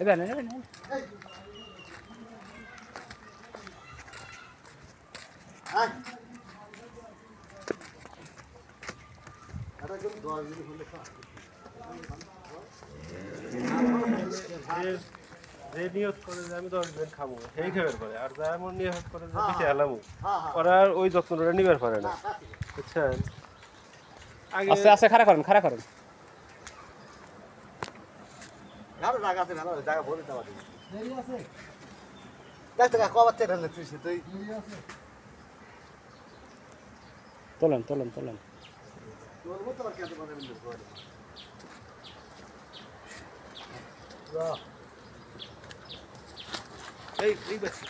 এবার না এবার না আয় এটা কিন্তু 10 দিন হলে খা যে নিয়ত করে যে আমি 10 দিন খাবো সেই খাবার করে আর যা এমন নিয়ত করে যে বেশি হেলামু ওরা ওই যত্নটা নিবার পারে না বুঝছেন আস্তে আস্তে খাড়া করেন ভালো জায়গা আছে ভালো জায়গা ভরে দেওয়া দিই দেরি আছে দেখ তো কবার থেকে ঢাললে তুই দেরি আছে তোলেন তোর মতো আর কেন করে বিন্দু করে এই বাচ্চা